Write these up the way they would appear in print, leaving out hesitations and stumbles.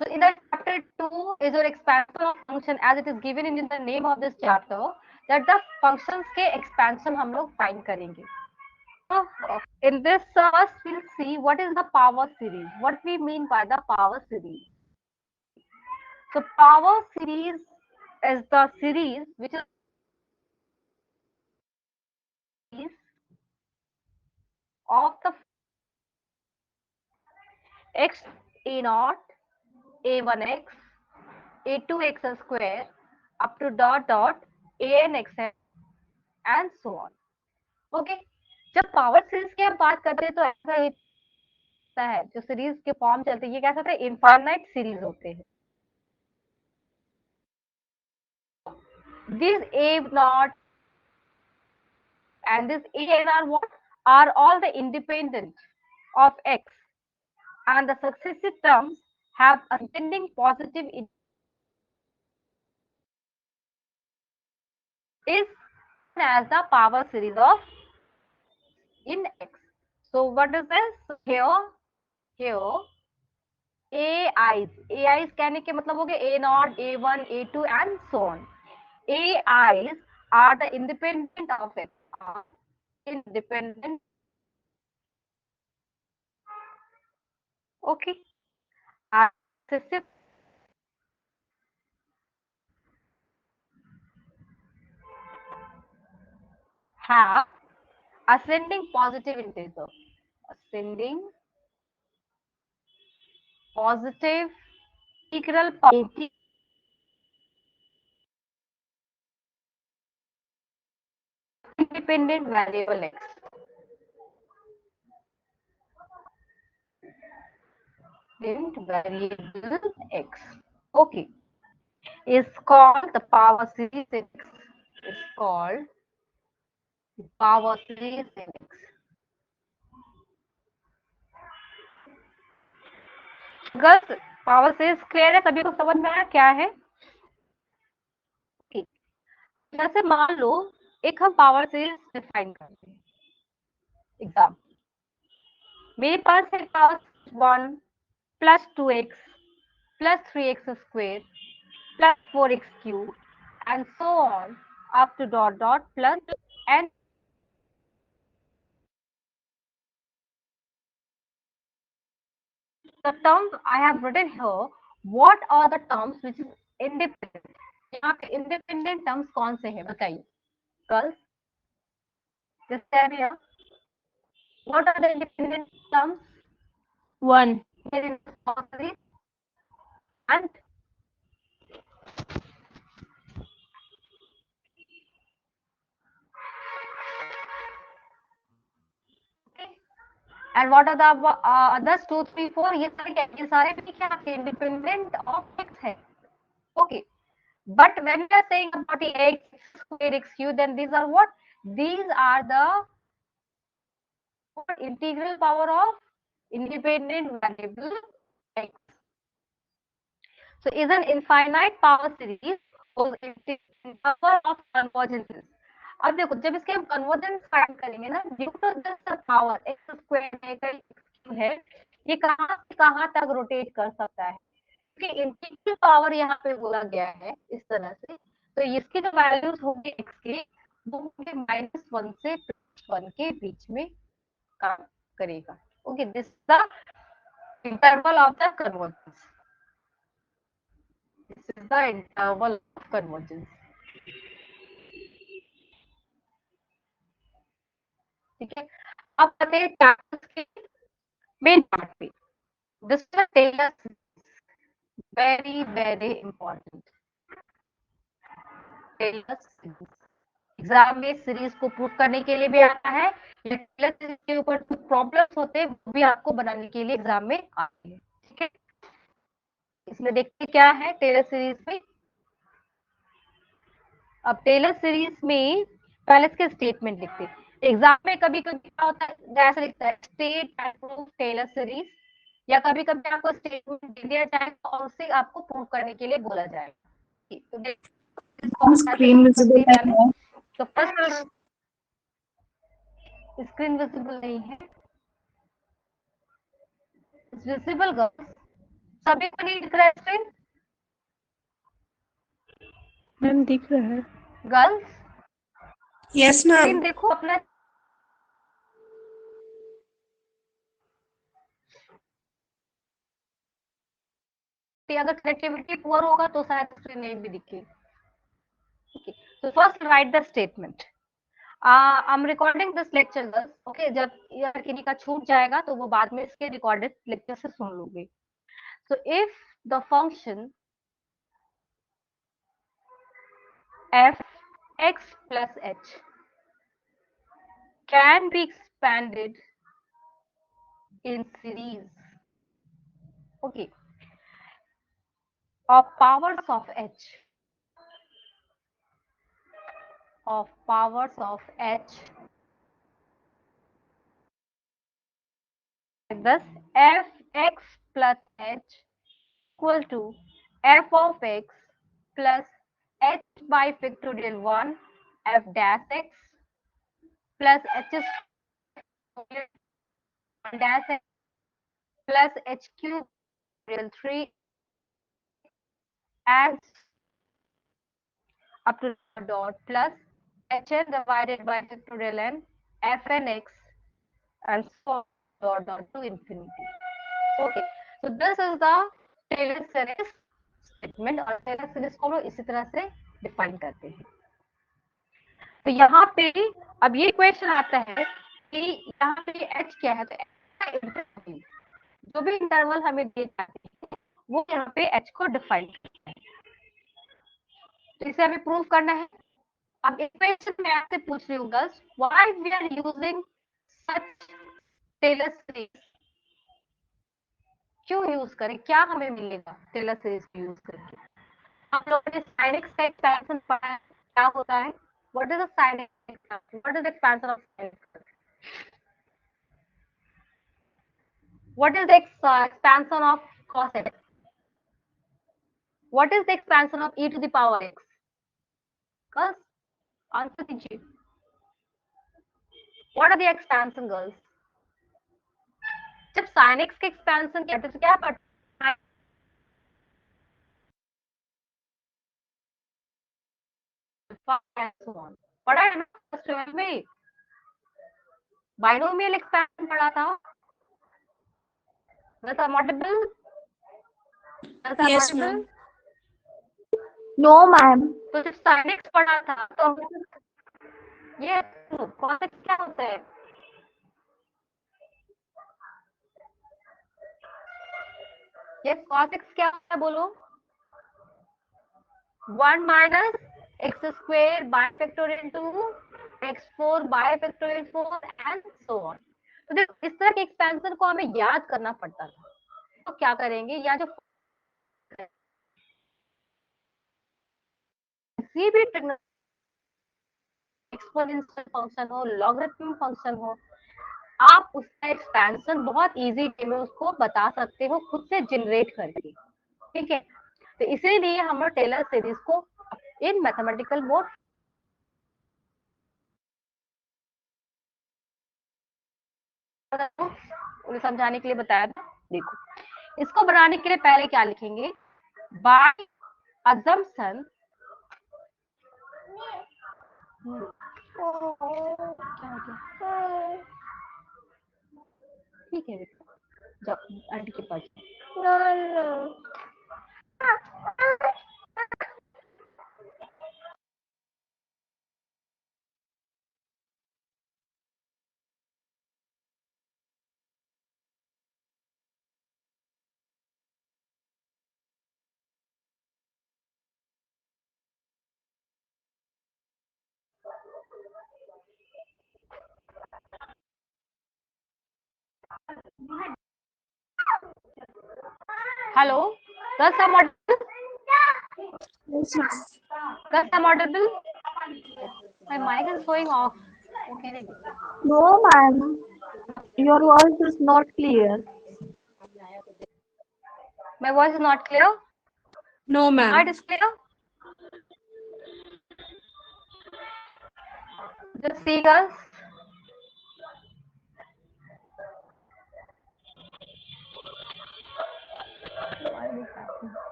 So in the chapter 2 is your expansion of function as it is given in the name of this chapter that the functions के expansion हम लोग find करेंगे. So in this first we'll see what is the power series. What we mean by the power series. So power series is the series which is of the x a naught a1x a2x square up to dot dot anx and so on. Okay जब power series की हम बात करते हैं तो ऐसा होता है जो सीरीज के फॉर्म चलते हैं ये क्या होता है इनफाइनाइट सीरीज होते हैं this A not and this a and r what are all the independent of x and the successive terms have ascending positive is as the power series of in x. So what is this here AIs कहने के मतलब हो गया A naught, A1, A2 and so on. AIs are the independent of it. Independent. Okay. Are successive have ascending positive integer. Ascending positive integral independent variable x. Variable x. Okay. Is called the power series in x. Is called power series in x. Girls power series clear है सभी को समझ में आया क्या है ठीक जैसे मान लो एक हम पावर सीरीज डिफाइन करते हैं एग्जाम मेरे पास है power 1 plus 2x plus 3x square plus 4x cube and so on up to dot dot plus and the terms I have written here, what are the terms which is independent? यहाँ पे independent terms कौन से हैं बताइए girls just tell me what are the independent terms 1. here in the and okay and what are the others 2 3 4 ये सारे भी क्या आपके independent of x है okay but when we are saying about the x square x cube then these are what these are the integral power of independent variable x. So is an infinite power series or power of convergences. अब देखो जब इसके हम convergence find करेंगे ना due to this power x square है x है ये कहाँ से कहाँ तक रोटेट कर सकता है क्योंकि इंटीग्रल पावर यहाँ पे बोला गया है इस तरह से तो इसकी जो वैल्यूज होंगे x के वो होंगे -1 से +1 के बीच में काम करेगा okay this the interval of the convergence this is the interval of convergence ठीक है अब आते हैं चैप्टर्स के मेन पार्ट पे this is Taylor very very important Taylor series exam में सीरीज को प्रूव करने के लिए भी आता है टेलर सीरीज के ऊपर कुछ प्रॉब्लम्स होते हैं वो भी आपको बनाने के लिए एग्जाम में आती है ठीक है इसमें देखते क्या है टेलर सीरीज में अब टेलर सीरीज में पहले इसके स्टेटमेंट लिखते हैं एग्जाम में कभी कभी क्या होता है ऐसा लिखता है state and prove Taylor series या कभी कभी आपको स्टेटमेंट दे दिया जाएगा और उसे आपको प्रूव करने के लिए बोला जाएगा तो देखो स्क्रीन विजिबल है तो फर्स्ट स्क्रीन विजिबल नहीं है विजिबल गर्ल्स सभी को नहीं दिख रहा है स्क्रीन? मैम दिख रहा है। Girls yes screen ma'am. देखो अपना। अगर कनेक्टिविटी पुअर होगा तो शायद स्क्रीन नहीं भी दिखेगी। Okay. So first write the statement. I'm recording this lecture, girls. Okay, जब यार किन्हीं का छूट जाएगा तो वो बाद में इसके recorded lecture से सुन लोगे. So if the function f x plus h can be expanded in series, okay, of powers of h, thus f x plus h equal to f of x plus h by factorial 1 f dash x plus h squared 1 dash x plus h cube factorial 3 and up to the dot plus hn divided by factorial n fn x and so on dot dot to infinity. Okay, so this is the Taylor series statement और Taylor series को हम लोग इसी तरह से define करते हैं. तो यहाँ पे अब ये क्वेश्चन आता है कि यहाँ पे h क्या है, तो h का इंटरवल, जो भी इंटरवल हमें दिए जाते हैं वो यहाँ पे h को डिफाइन करते हैं. तो इसे हमें प्रूव करना है. अब एक क्वेश्चन मैं आपसे पूछ रही हूँ girls, why we are using such Taylor series, क्यों यूज करें, क्या हमें मिलेगा टेलर सीरीज को यूज करके. हम लोगों ने sin x का एक्सपेंशन पढ़ा है, क्या होता है, what is the sin x expansion, what is the expansion of sin x, what is the expansion of cos x, what is the expansion of e to the power x, girls answer दीजिए. what are the expansion girls, जब sin x के expansion कहते हैं तो क्या पढ़ते हैं, पढ़ा है ना फर्स्ट लेवल में, बाइनोमियल एक्सपेंशन पढ़ा था. That's audible. That's Yes, audible. ma'am. No, ma'am. तो जब sin x पढ़ा था तो ये cos x क्या होता है, ये cos x क्या होता है बोलो, 1 minus x square by factorial 2 x4 by factorial 4 and so on. तो देखो इस तरह के एक्सपेंशन को हमें याद करना पड़ता था. तो क्या करेंगे, या जो किसी भी एक्सपोनेंशियल फंक्शन हो, लॉगरिथमिक फंक्शन हो, आप उसका एक्सपेंशन बहुत इजी वे में उसको बता सकते हो खुद से जनरेट करके. ठीक है, तो इसीलिए हम लोग टेलर सीरीज को इन मैथमेटिकल मोड उन्हें समझाने के लिए बताया था. देखो इसको बनाने के लिए पहले क्या लिखेंगे, बाय अजम्पशन, ठीक है जाओ आंटी के पास. हेलो दस मॉडल, Yes, ma'am. दस model, my mic is going off. Okay. No, ma'am. Your voice is not clear. My voice is not clear. No, Now ma'am. it is clear. Just see us.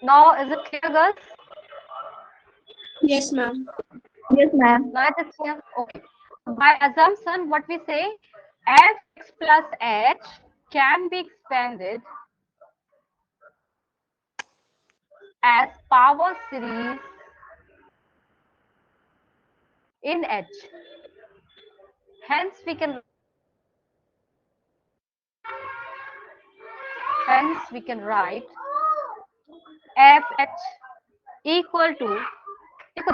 Now is it clear, girls? Yes, ma'am. Yes, ma'am. Now it is clear. Okay. By assumption, what we say, fx plus h can be expanded as power series in h. Hence we can write fh equal to, देखो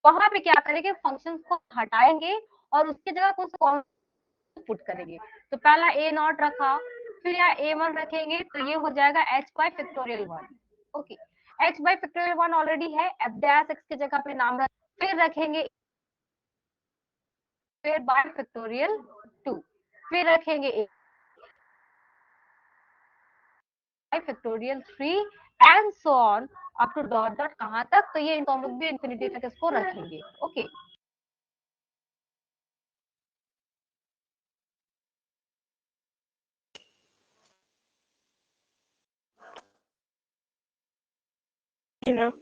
वहां पे क्या करेंगे, functions को हटाएंगे और उसकी जगह कौन पुट करेंगे। तो पहला ए नॉट रखा, फिर यहाँ ए वन रखेंगे, तो ये हो जाएगा H by factorial one. Okay, H by factorial one already है, एफ डैश एक्स की जगह पे नाम रख, फिर रखेंगे फिर बाय फैक्टोरियल टू, फिर रखेंगे a by factorial three and so on up to dot dot कहां तक, तो ये इनको हम लोग भी इंफिनिटी तक इसको रखेंगे। Okay, You know.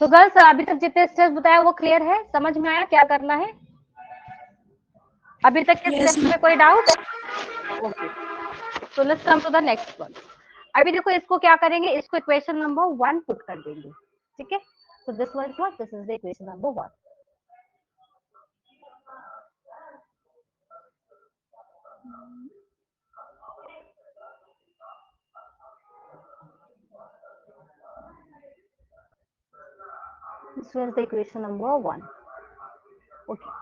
तो गर्ल्स अभी तक जितने स्टेप्स बताया वो क्लियर है, समझ में आया क्या करना है? अभी तक के Yes, स्टेप्स में कोई doubt? Okay, so let's come to the next one. अभी देखो इसको क्या करेंगे, इसको इक्वेशन नंबर वन पुट कर देंगे, ठीक है? So this one what, this is the equation number one. This was the equation number one. Okay.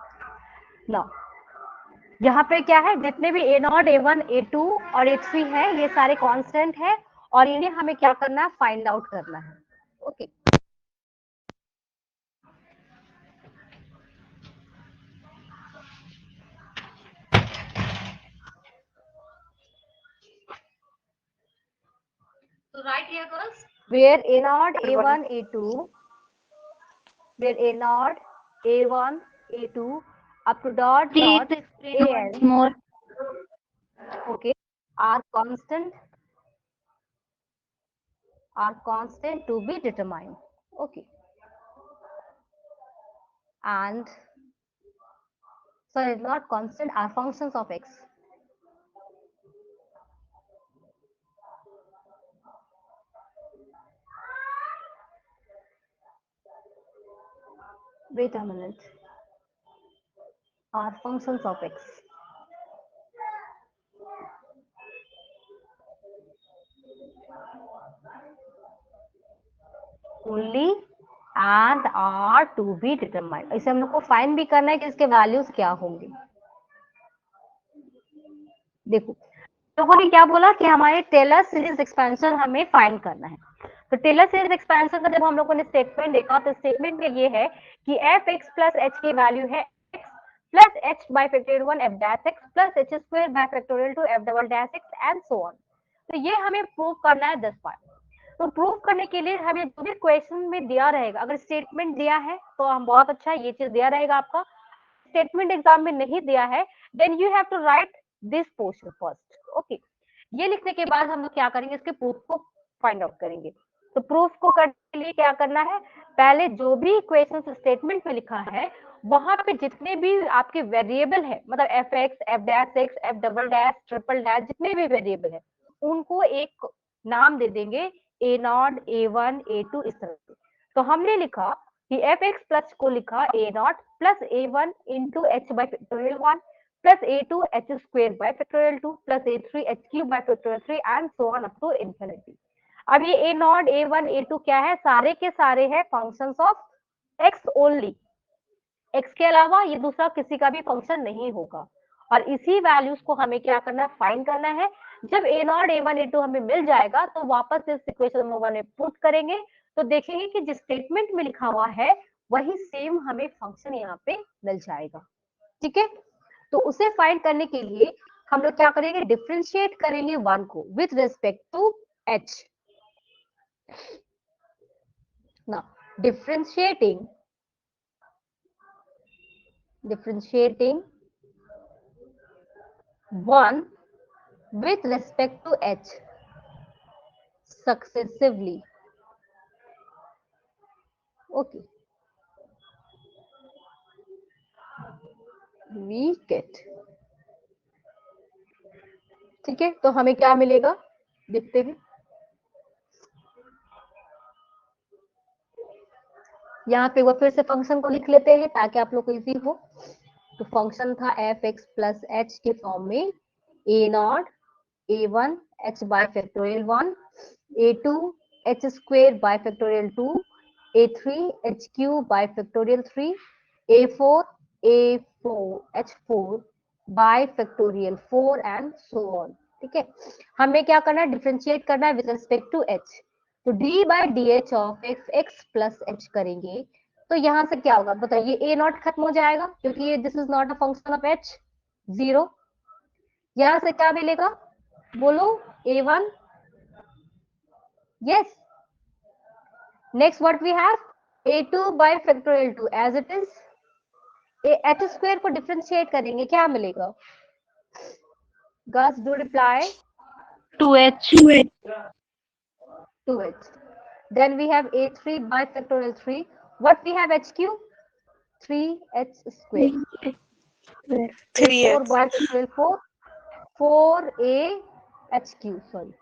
Now, यहाँ पे क्या है, जितने भी a naught a one a two और ए थ्री है ये सारे कांस्टेंट है और इन्हें हमें क्या करना है, फाइंड आउट करना है। Okay, so right here girls, where a naught a1 a2, where a naught a1 a2 up to dot dot an More. okay are constant to be determined. Okay, and sorry, not constant, are functions of x. Wait a minute, are functions of x. Only and are to be determined. इसे हम लोग को find भी करना है कि इसके values क्या होंगे। देखो लोगों ने क्या बोला कि हमारे टेलर सीरीज एक्सपेंशन हमें फाइंड करना है। तो टेलर सीरीज एक्सपेंशन का जब हम लोगों ने स्टेटमेंट देखा तो स्टेटमेंट में ये है कि एफ एक्स प्लस एच की वैल्यू है x plus H by factorial one F dash x plus H square by factorial to F double dash x and so on. तो ये हमें प्रूव करना है 10 बार। तो प्रूव करने के लिए हमें जो भी क्वेश्चन में दिया रहेगा, अगर स्टेटमेंट दिया है तो हम बहुत अच्छा ये चीज दिया रहेगा आपका, स्टेटमेंट एग्जाम में नहीं दिया है then you have to write this portion first. Okay, ये लिखने के बाद हम लोग क्या करेंगे, इसके प्रूफ को फाइंड आउट करेंगे। तो प्रूफ को करने के लिए क्या करना है, पहले जो भी क्वेश्चन स्टेटमेंट में लिखा है वहां पे जितने भी आपके वेरिएबल है, मतलब f x f dash x f double dash triple dash जितने भी वेरिएबल है उनको एक नाम दे देंगे, a naught a one a two इस तरह से। तो हमने लिखा कि एफ एक्स प्लस को लिखा a naught plus a one into h by factorial one plus a two h square by factorial two plus a three h cube by factorial three and so on up to infinity. अब ये ए naught A1 A2 क्या है, सारे के सारे है functions of x only, x के अलावा ये दूसरा किसी का भी फंक्शन नहीं होगा। और इसी वैल्यूज को हमें क्या करना है, फाइंड करना है। जब ए नॉट A1 A2 हमें मिल जाएगा तो वापस इस इक्वेशन नंबर 1 में पुट करेंगे, तो देखेंगे कि जिस स्टेटमेंट में लिखा हुआ है वही सेम हमें फंक्शन यहाँ पे मिल जाएगा। ठीक है, तो उसे फाइंड करने के लिए हम लोग क्या करेंगे, डिफरेंशिएट करेंगे 1 को with respect to h। now differentiating 1 with respect to h successively. Okay, we get, ठीक है, तो हमें क्या मिलेगा देखते हैं। यहाँ पे वो फिर से फंक्शन को लिख लेते हैं ताकि आप लोग को इजी हो। तो फंक्शन था एफ एक्स प्लस एच के फॉर्म में, a naught A1 h by factorial 1, A2 h square by factorial 2, A3 h cube by factorial 3, A4 h4 by factorial 4 and so on. ठीक है, हमें क्या करना है, डिफरेंशिएट करना है विद रिस्पेक्ट टू h। तो d by d h of x plus h करेंगे तो यहाँ से क्या होगा बताइए, a नॉट खत्म हो जाएगा क्योंकि ये this is not a function of h, 0। यहाँ से क्या मिलेगा बोलो, A1, yes। Next what we have, A2 by factorial 2 as it is, h square को डिफरेंशिएट करेंगे क्या मिलेगा, Gus do reply, 2h. 2h। Then we have A3 by factorial 3, what we have h cube, 3h square, 4 3x. by factorial 4, 4a h cube, sorry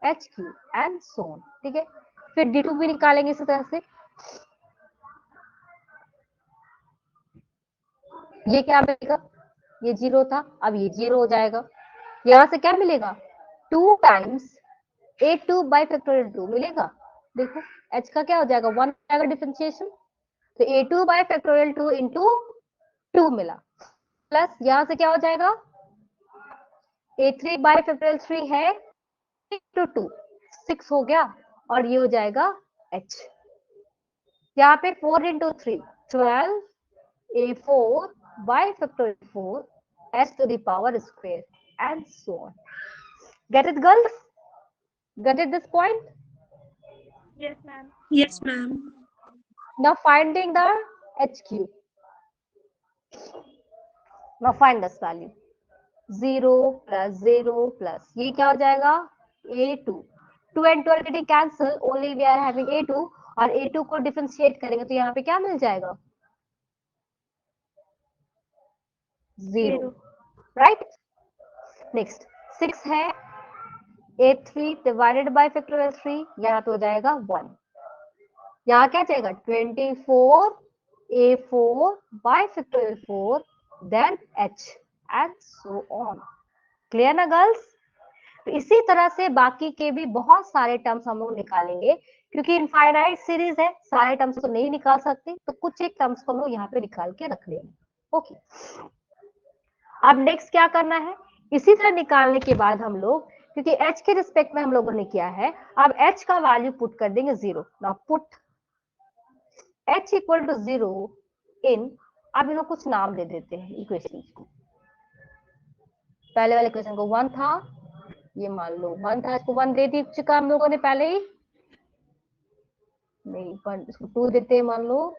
h cube and so on। ठीक है, फिर D2 भी निकालेंगे इसी तरह से, ये क्या मिलेगा, ये 0 था, अब ये 0 हो जाएगा। यहाँ से क्या मिलेगा, 2 टाइम्स A2 बाई फैक्टोरियल 2 मिलेगा। देखो h का क्या हो जाएगा, 1 आएगा डिफरेंशिएशन, तो A2 बाई फैक्टोरियल 2 इंटू 2 मिला, प्लस यहाँ से क्या हो जाएगा, A3 बाई फैक्टोरियल 3 है इंटू 2, 6 हो गया, और ये हो जाएगा h। यहाँ पे 4 into 3 12, A4 by factorial 4 h to the power square and so on. Get it, girls? Get it this point? Yes, ma'am. Yes, ma'am. Now finding the h cube. Now find this value. 0 plus 0 plus ये क्या हो जाएगा, A2। 2 and 2 getting cancel, only we are having A2, और A2 को differentiate करेंगे तो यहाँ पे क्या मिल जाएगा, 0, right? Next 6 है, A3 divided by factorial 3, यहाँ पे हो जाएगा 1, यहाँ क्या जाएगा 24 A4 by factorial 4 then h and so on। Clear ना गर्ल्स? तो इसी तरह से बाकी के भी बहुत सारे टर्म्स हम लोग निकालेंगे, क्योंकि इनफाइनाइट सीरीज है, सारे टर्म्स तो नहीं निकाल सकते, तो कुछ एक टर्म्स को हम लोग यहाँ पे निकाल के रख लेंगे। ओके, अब नेक्स्ट क्या करना है, इसी तरह निकालने के बाद हम लोग, क्योंकि h के रिस्पेक्ट में हम लोगों ने किया है, अब h का वैल्यू पुट कर देंगे 0। Now put h equal to 0 in, अब इनको कुछ नाम दे देते हैं इक्वेशन को। पहले वाले इक्वेशन को 1 था, ये मान लो 1 था, इसको 1 दे दी चुका हम लोगों ने पहले ही, नहीं 1 इसको 2 देते हैं, मान लो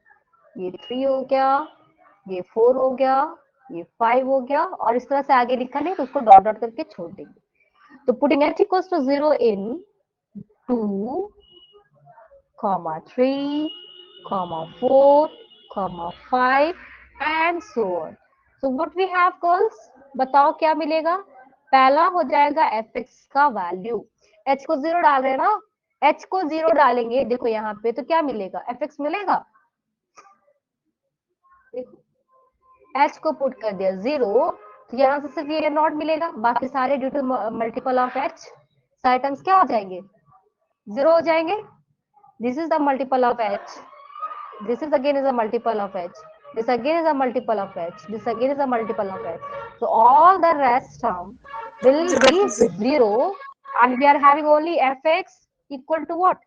ये 3 हो गया, ये 4 हो गया, ये 5 हो गया, और इस तरह से आगे लिखा नहीं तो उसको डॉट डॉट करके छोड़ देंगे। तो putting h equals to 0 in 2, 3, 4, 5 and so on. So what we have girls, बताओ क्या मिलेगा, पहला हो जाएगा fx का वैल्यू, h को 0 डाल रहे हैं ना, h को 0 डालेंगे, देखो यहाँ पे तो क्या मिलेगा, fx मिलेगा, h को पुट कर दिया 0, तो यहाँ से सिर्फ ये नॉट मिलेगा, बाकी सारे due to multiple of h सारे टर्म्स क्या हो जाएंगे, 0 हो जाएंगे. This is the multiple of h. This is again is a multiple of h. This again is a multiple of h. This again is a multiple of h. So all the rest term will be 0 and we are having only fx equal to what?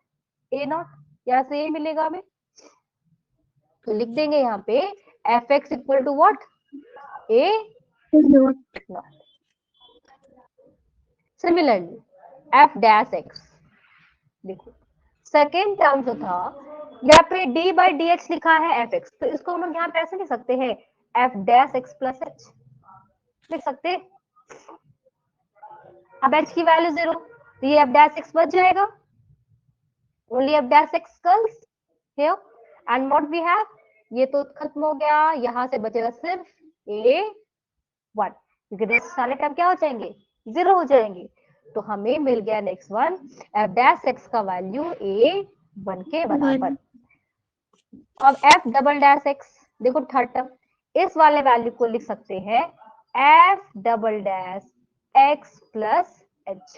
A naught. यहाँ से ये मिलेगा हमें. तो लिख देंगे यहाँ पे fx equal to what? A naught. Similarly, f dash x. देखो सेकेंड टर्म जो था यहाँ पे d by dx लिखा है fx, तो इसको हम लोग यहाँ पे ऐसे लिख सकते हैं f dash x plus h लिख सकते हैं. अब h की वैल्यू 0, तो ये f dash x बच जाएगा. Only f dash x comes here and what we have, ये तो खत्म हो गया. यहाँ से बचेगा सिर्फ a1 क्योंकि रेस्ट सारे टर्म क्या हो जाएंगे? 0 हो जाएंगे. तो हमें मिल गया next one f dash x का वैल्यू a1 के बराबर. अब f डबल डैश x, देखो थर्ड टर्म, इस वाले वैल्यू को लिख सकते हैं f double dash x plus h.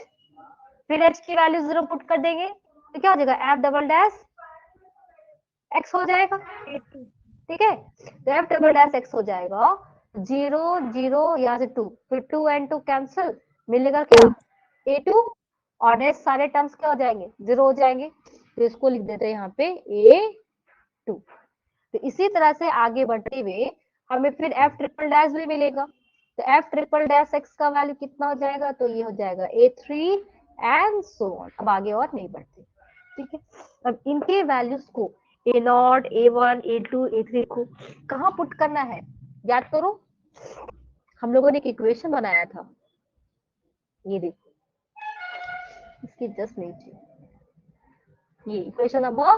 फिर h की वैल्यू 0 पुट कर देंगे तो क्या हो जाएगा? f डबल डैश x हो जाएगा. ठीक है, तो f डबल डैश x हो जाएगा 0 0 यहाँ से 2, फिर 2 and 2 कैंसिल, मिलेगा क्या? a2 और रेस्ट सारे टर्म्स क्या हो जाएंगे? 0 हो जाएंगे. तो इसको लिख देते हैं यहाँ पे a2. तो इसी तरह से आगे बढ़ते हुए हमें फिर f ट्रिपल डैश भी मिलेगा. तो f ट्रिपल डैश x का वैल्यू कितना हो जाएगा? तो ये हो जाएगा a3 एंड सो ऑन. अब आगे और नहीं बढ़ते. ठीक है, अब इनके वैल्यूज को a0, a1, a2, a3 को कहाँ पुट करना है याद करो. हम लोगों ने एक इक्वेशन बनाया था, ये देखो इसकी जस्ट नीचे, ये इक्वेशन नंबर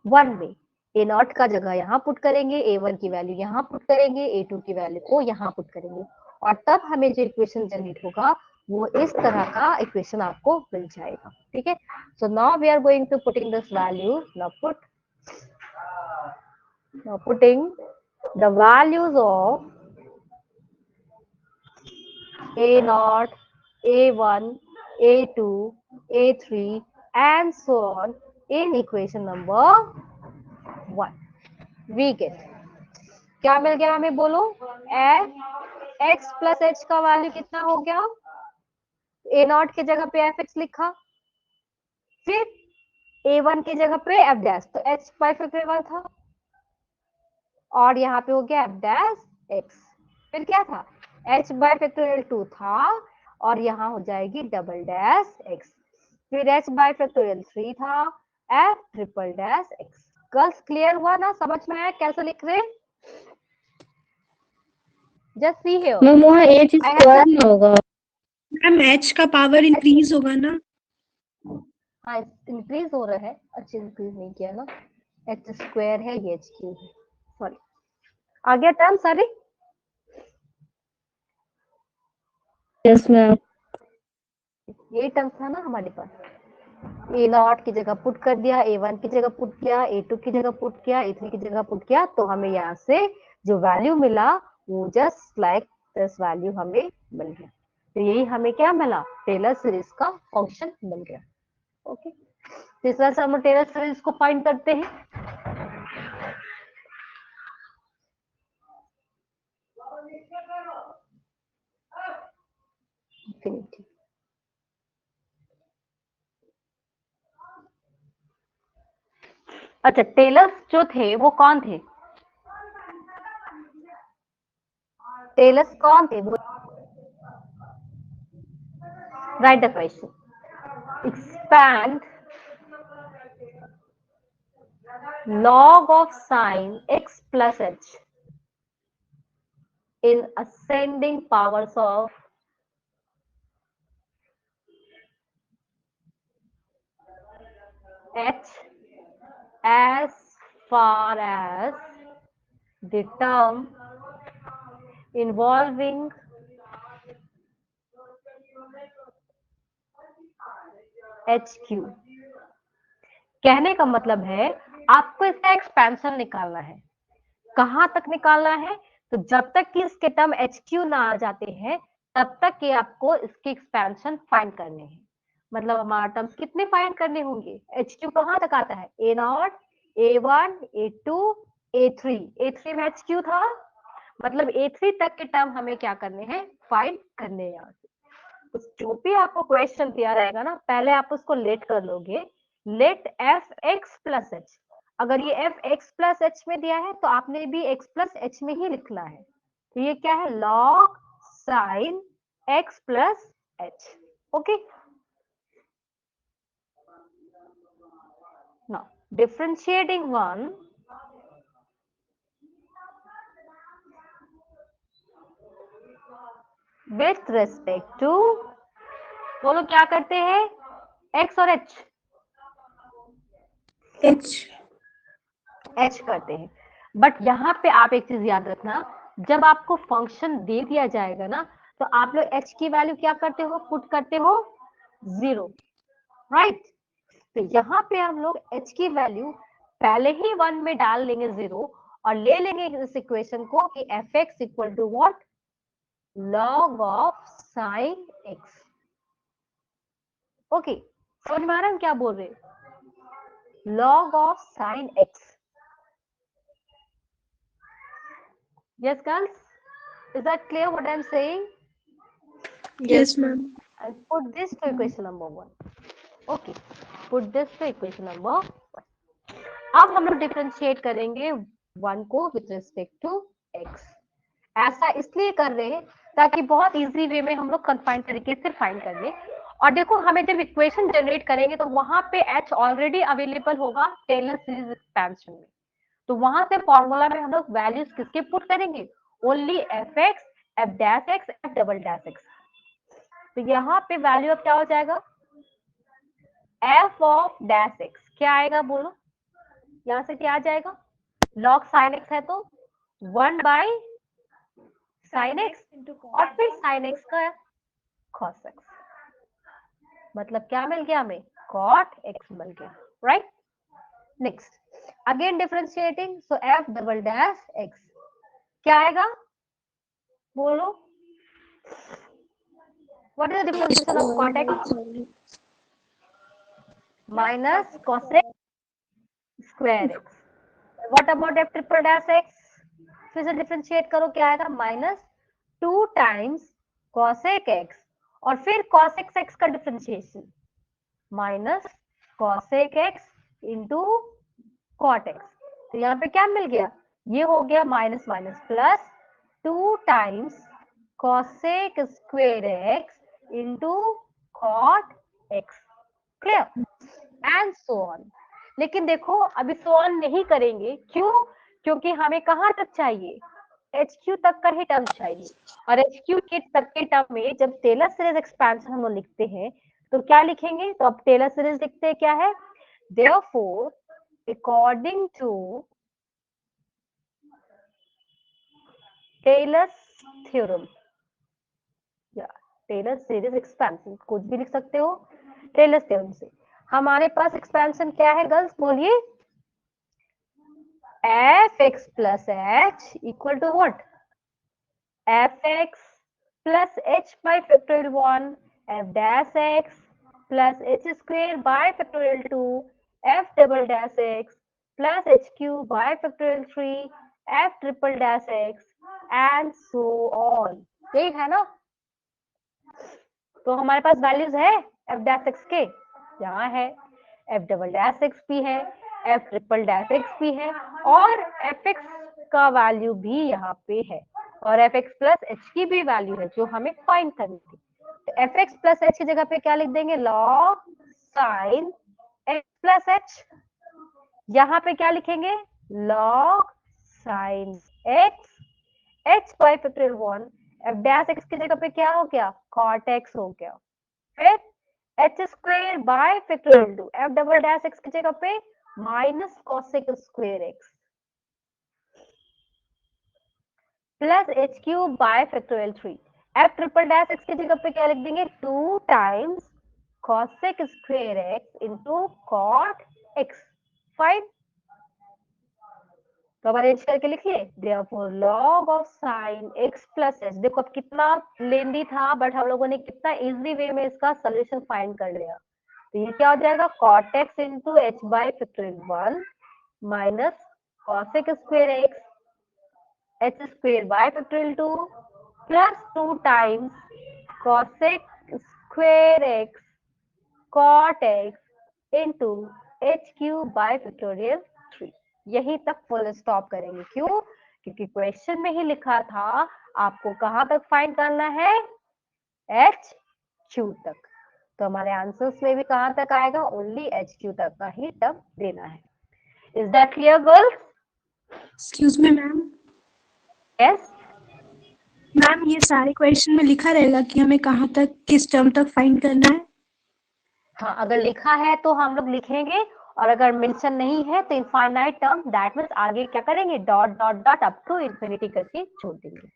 1 में a0 का जगह यहाँ पुट करेंगे, a1 की वैल्यू यहाँ पुट करेंगे, a2 की वैल्यू को यहाँ पुट करेंगे और तब हमें जो इक्वेशन जनरेट होगा वो इस तरह का इक्वेशन आपको मिल जाएगा. ठीक है, so now we are going to putting this value. now putting the values of a0, a1, a2, a3 and so on in equation number 1. We get क्या मिल गया हमें? बोलो. x प्लस h का वैल्यू कितना हो गया? a0 की जगह पे fx लिखा, फिर a1 की जगह पे f डैश, तो h बाय फैक्टोरियल था और यहाँ पे हो गया f डैश x. फिर क्या था? h बाय फैक्टोरियल 2 था और यहाँ हो जाएगी डबल डैश x. फिर h बाय फैक्टोरियल 3 था, f triple dash x. Girls clear हुआ ना? समझ में आया कैसे लिख रहे? Just see here. मैम वहाँ h स्क्वायर ना होगा. मैम h का पावर इंक्रीज होगा ना? हाँ इंक्रीज हो रहा है. अच्छा इंक्रीज नहीं किया ना, h स्क्वायर है, ये h क्यूब है. सॉरी, आ गया टर्म सारे? Yes ma'am. ये टर्म था ना हमारे पास. a0 की जगह पुट कर दिया, a1 की जगह पुट किया, a2 की जगह पुट किया, a3 की जगह पुट किया, तो हमें यहाँ से जो वैल्यू मिला वो जस्ट लाइक दिस वैल्यू हमें मिल गया. तो यही हमें क्या मिला? टेलर सीरीज का फंक्शन मिल गया. ओके, तो इस तरह से हम टेलर सीरीज को फाइंड करते हैं. infinity. अच्छा, टेलर्स जो थे वो कौन थे? टेलर्स कौन थे वो? Right the question. Expand log of sine x plus h in ascending powers of h as far as the term involving h cube. कहने का मतलब है आपको इसका एक्सपेंशन निकालना है. कहां तक निकालना है? तो जब तक कि इसके टर्म एच क्यू ना आ जाते हैं तब तक कि आपको इसकी एक्सपेंशन फाइंड करने हैं. मतलब हमारा टर्म्स कितने फाइंड करने होंगे? HQ कहाँ तक आता है? A0, A1, A2, A3। A3 में HQ था, मतलब A3 तक के टर्म हमें क्या करने हैं? फाइंड करने हैं यहाँ से। तो जो भी आपको क्वेश्चन दिया रहेगा ना, पहले आप उसको लेट कर लोगे, लेट fx प्लस h। अगर ये fx प्लस h में दिया है तो आपने भी x प्लस h में ही लिखना है। तो ये क्या है? log sin x plus h। Okay, now differentiating one with respect to, बोलो क्या करते हैं? x और h h करते हैं। बट यहाँ पे आप एक चीज याद रखना, जब आपको फंक्शन दे दिया जाएगा ना, तो आप लोग h की वैल्यू क्या करते हो? पुट करते हो 0, राइट। तो यहाँ पे हम लोग h की वैल्यू पहले ही 1 में डाल लेंगे 0, और ले लेंगे इस इक्वेशन को कि fx equal to what? log of sine x। ओके, समझ में आ रहा है हम क्या बोल रहे हैं? log of sin x। Yes, girls? Is that clear what I'm saying? Yes, ma'am. And put this to equation number 1. Okay, put this to equation number 1. अब हम लोग डिफरेंशिएट करेंगे 1 को विथ रिस्पेक्ट टू x। ऐसा इसलिए कर रहे हैं ताकि बहुत इजी वे में हम लोग कंफाइंड तरीके से फाइंड कर ले। और देखो, हमें जब इक्वेशन जनरेट करेंगे तो वहां पे h ऑलरेडी अवेलेबल होगा टेलर सीरीज एक्सपेंशन में। तो वहां से फॉर्मूला में हम लोग वैल्यूज किसके पुट करेंगे? Only fx, f dash x, f double dash x। तो यहाँ पे वैल्यू अब क्या हो जाएगा? f ऑफ डैश x क्या आएगा बोलो? यहाँ से क्या आ जाएगा? log sin x है तो 1 बाई sin x, और फिर sin x का cos x। मतलब क्या मिल गया हमें? cot x मिल गया, राइट। नेक्स्ट, अगेन डिफरेंशिएटिंग, सो f डबल डैश x क्या आएगा बोलो? What is the differentiation of cot x? Minus cos x square x. What about f triple dash x? फिर से डिफरेंशिएट करो, क्या आएगा? माइनस 2 टाइम्स cosec x, और फिर cosec x का differentiation minus cosec x into cot x। तो यहाँ पे क्या मिल गया? ये हो गया minus minus plus 2 times cosec square x into cot x। Clear? And so on. लेकिन देखो, अभी सो ऑन नहीं करेंगे, क्यों? क्योंकि हमें कहाँ तक चाहिए? HQ तक का ही टर्म चाहिए। और HQ के तक के टर्म में जब टेलर सीरीज एक्सपेंशन हम लोग लिखते हैं तो क्या लिखेंगे? तो अब टेलर सीरीज लिखते हैं क्या है? Therefore, according to Taylor's theorem, या टेलर सीरीज एक्सपेंशन कुछ भी लिख सकते हो, टेलर थ्योरम से हमारे पास एक्सपेंशन क्या है गर्ल्स? बोलिए। fx plus h equal to what? fx plus h by factorial 1 f dash x plus h square by factorial 2 f double dash x plus h cube by factorial 3 f triple dash x and so on। यही है ना? तो हमारे पास values है f dash x के, यहाँ है, f double dash x भी है, f ट्रिपल डैश x भी है, और fx का वैल्यू भी यहाँ पे है, और fx प्लस h की भी वैल्यू है जो हमें फाइंड करनी थी। तो fx प्लस h की जगह पे क्या लिख देंगे? log sin x plus h। यहाँ पे क्या लिखेंगे? log sin x h by factorial 1, f dash x की जगह पे क्या हो गया? cot x हो गया। फिर h square by factorial 2, f double dash x की जगह पे minus cosec square x plus h cube by factorial 3, f triple dash x की जगह पे क्या लिख देंगे? 2 times cosec square x into cot x। Fine. तो अब अरेंज करके लिखिए, therefore log of sine x plus h। देखो अब कितना लेंदी था, बट हम लोगों ने कितना इजी वे में इसका सोल्यूशन फाइंड कर लिया। तो ये क्या हो जाएगा, cot x into h by factorial 1 minus cosec square x h square by factorial 2 plus 2 times cosec square x cot x into h cube by factorial 3। यही तक फुल स्टॉप करेंगे। क्यों? क्योंकि क्वेश्चन में ही लिखा था आपको कहां तक फाइंड करना है, एच क्यू तक। तो हमारे आंसर्स में भी कहां तक आएगा, ओनली एच क्यू तक का ही टर्म देना है। Is that clear girls? Excuse me ma'am, yes. Ma'am ये सारे क्वेश्चन में लिखा रहेगा कि हमें कहाँ तक किस टर्म तक फाइंड करना है? हाँ, अगर लिखा है तो हम लोग लिखेंगे, और अगर मेंशन नहीं है तो इनफाइनाइट टर्म, दैट मींस आगे क्या करेंगे, dot dot dot up to infinity करके छोड़ देंगे।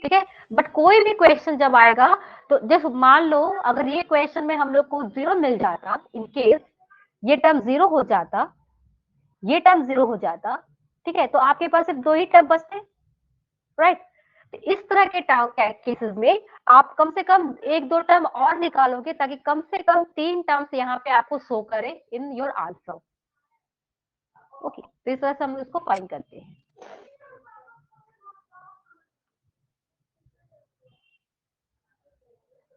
ठीक है, बट कोई भी क्वेश्चन जब आएगा तो जैसे मान लो अगर ये क्वेश्चन में हम लोग को 0 मिल जाता, इन केस ये टर्म 0 हो जाता, ये टर्म 0 हो जाता, ठीक है, तो आपके पास सिर्फ 2 ही टर्म बचते, राइट। तो इस तरह के केसेस में आप कम से कम 1-2 टर्म और निकालोगे, ताकि कम से कम 3 टर्म्स यहाँ पे आपको शो करे इन योर आंसर। ओके, तो इस तरह से हम इसको फाइंड करते हैं।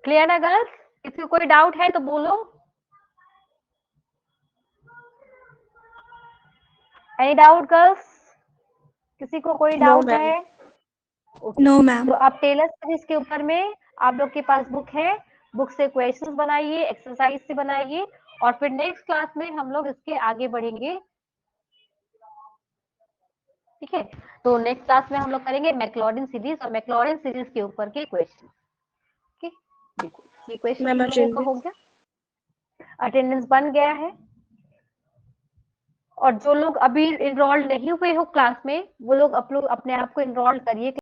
क्लियर ना गर्ल्स? किसी को कोई डाउट है तो बोलो। Any doubt girls? किसी को कोई डाउट ma'am. है? No ma'am. तो आप टेलर सीरीज के ऊपर में आप लोग के पास बुक है, बुक से क्वेश्चंस बनाइए, एक्सरसाइज से बनाइए, और फिर नेक्स्ट क्लास में हम लोग इसके आगे बढ़ेंगे। ठीक है, तो नेक्स्ट क्लास में हम लोग करेंगे मैक्लॉरिन सीरीज, और मैक्लॉरिन सीरीज के ऊपर के क्वेश्चन। ठीक, बिल्कुल, ये क्वेश्चन मैम हम लोगों का हो गया, अटेंडेंस बन गया है। और जो लोग अभी इनरोल्ड नहीं हुए हो क्लास में, वो लोग अपने आप को इनरोल करिए।